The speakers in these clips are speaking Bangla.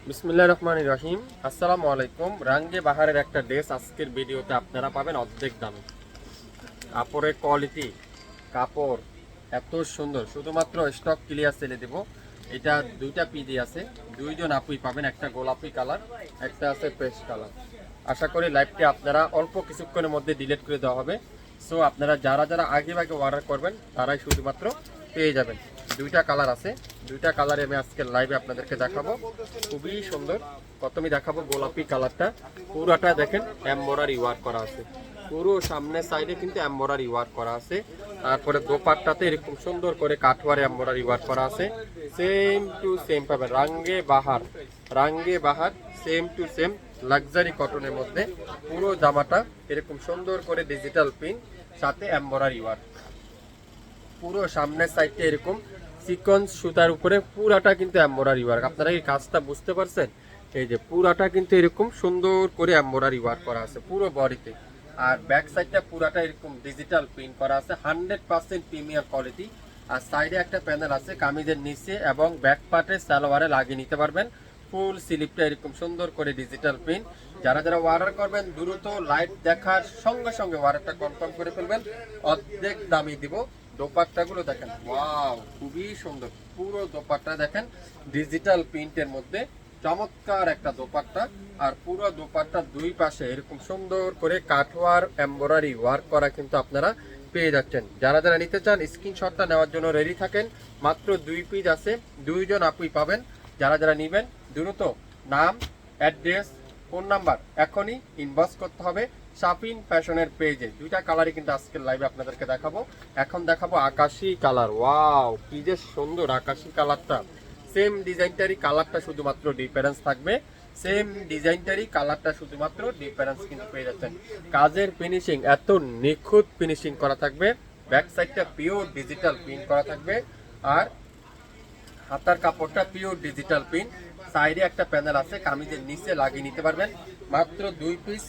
বিসমিল্লাহির রহমানির রহিম। আসসালামু আলাইকুম। রাঙ্গে বাহারের একটা ড্রেস আজকের ভিডিওতে আপনারা পাবেন অর্ধেক দামে। কাপড়ের কোয়ালিটি, কাপড় এত সুন্দর, শুধুমাত্র স্টক ক্লিয়ার সেলে দেব। এটা দুইটা পিডি আছে, দুইজন আপুই পাবেন, একটা গোলাপি কালার, একটা আছে পেস্ট কালার। আশা করি লাইভটি আপনারা অল্প কিছুক্ষণের মধ্যে ডিলিট করে দেওয়া হবে। সো আপনারা যারা যারা আগে ভাগে অর্ডার করবেন তারাই শুধুমাত্র পেয়ে যাবেন। দুইটা কালার আছে, দুইটা কালারে আমি আজকে লাইভে আপনাদেরকে দেখাবো। খুবই সুন্দর। প্রথমে দেখাবো গোলাপি কালারটা। পুরোটা দেখেন এমব্রয়ডারি ওয়ার্ক করা আছে, পুরো সামনের সাইডে কিন্তু এমব্রয়ডারি ওয়ার্ক করা আছে। তারপরে দোপাট্টাতে এরকম সুন্দর করে কাঠওয়ারে এমব্রয়ডারি ওয়ার্ক করা আছে। সেম টু সেম পাবেন রাঙ্গে বাহার, রাঙ্গে বাহার সেম টু সেম লাক্সারি কটনের মধ্যে। পুরো জামাটা এরকম সুন্দর করে ডিজিটাল প্রিন্ট, সাথে এমব্রয়ডারি ওয়ার্ক। পুরো সামনের সাইডটা এরকম সিকোয়েন্স সুতার উপরে পুরাটা কিন্তু এমব্রয়ডারি ওয়ার্ক। আপনারা এই কাজটা বুঝতে পারছেন? এই যে পুরাটা কিন্তু এরকম সুন্দর করে এমব্রয়ডারি ওয়ার্ক করা আছে পুরো বডিতে। আর ব্যাক সাইডটা পুরাটা এরকম ডিজিটাল প্রিন্ট করা আছে, 100% প্রিমিয়াম কোয়ালিটি। আর সাইডে একটা প্যানেল আছে কামিজের নিচে এবং ব্যাক পার্টে সালোয়ারে লাগিয়ে নিতে পারবেন। ফুল স্লিপটা এরকম সুন্দর করে ডিজিটাল প্রিন্ট। যারা যারা অর্ডার করবেন দ্রুত লাইভ দেখার সঙ্গে সঙ্গে অর্ডারটা কনফার্ম করে ফেলবেন, অর্ধেক দামই দিব। দোপাট্টাগুলো দেখেন, ওয়াও খুবই সুন্দর। পুরো দোপাট্টা দেখেন ডিজিটাল প্রিন্টের মধ্যে, চমৎকার একটা দোপাট্টা। আর পুরো দোপাট্টার দুই পাশে এরকম সুন্দর করে কাঠওয়ার এমব্রয়ডারি ওয়ার্ক করা কিন্তু আপনারা পেয়ে যাচ্ছেন। যারা যারা নিতে চান স্ক্রিনশটটা নেওয়ার জন্য রেডি থাকেন। মাত্র 2 পিস আছে, দুইজন আপুই পাবেন। যারা যারা নেবেন দ্রুত নাম, অ্যাড্রেস, ফোন নাম্বার এখনই ইনবক্স করতে হবে শাফিন ফ্যাশনের পেজে। দুইটা কালারই কিন্তু আজকের লাইভে আপনাদেরকে দেখাবো। এখন দেখাবো আকাশি কালার। ওয়াও কি যে সুন্দর আকাশি কালারটা। সেম ডিজাইনটারই কালারটা শুধুমাত্র ডিফারেন্স থাকবে, সেম ডিজাইনটারই কালারটা শুধুমাত্র ডিফারেন্স কিন্তু পেয়ে যাচ্ছেন। কাজের ফিনিশিং এত নিখুঁত ফিনিশিং করা থাকবে। ব্যাক সাইডটা পিওর ডিজিটাল প্রিন্ট করা থাকবে। আর হাতার কাপড়টা পিওর ডিজিটাল প্রিন্ট। সাইডে একটা প্যানেল আছে, কামিজের নিচে লাগিয়ে নিতে পারবেন। মাত্র 2 পিস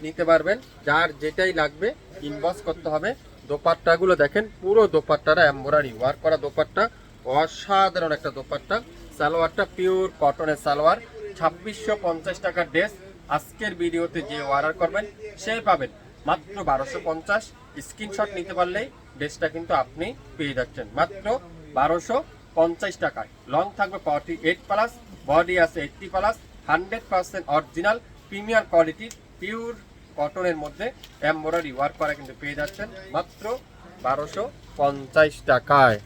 নিতে পারবেন। যার যেটাই লাগবে ইনবক্স করতে হবে। দোপাট্টাগুলো দেখেন, পুরো দোপাট্টাটা এমব্রয়ডারি ওয়ার্ক করা দোপাট্টা, অসাধারণ একটা দোপাট্টা। সালোয়ারটা পিওর কটনের সালোয়ার। 2650 টাকার ড্রেস। আজকের ভিডিওতে যে অর্ডার করবেন সেই পাবেন মাত্র 1250। স্ক্রিনশট নিতে পারলেই ড্রেসটা কিন্তু আপনি পেয়ে যাচ্ছেন মাত্র 1250 টাকায়। লং থাকবে 48+, বডি আছে 80+, 100% অরিজিনাল প্রিমিয়াম কোয়ালিটির পিওর কটনের মধ্যে এমব্রয়ডারি ওয়ার্ক করা কিন্তু পেয়ে যাচ্ছেন মাত্র 1250 টাকায়।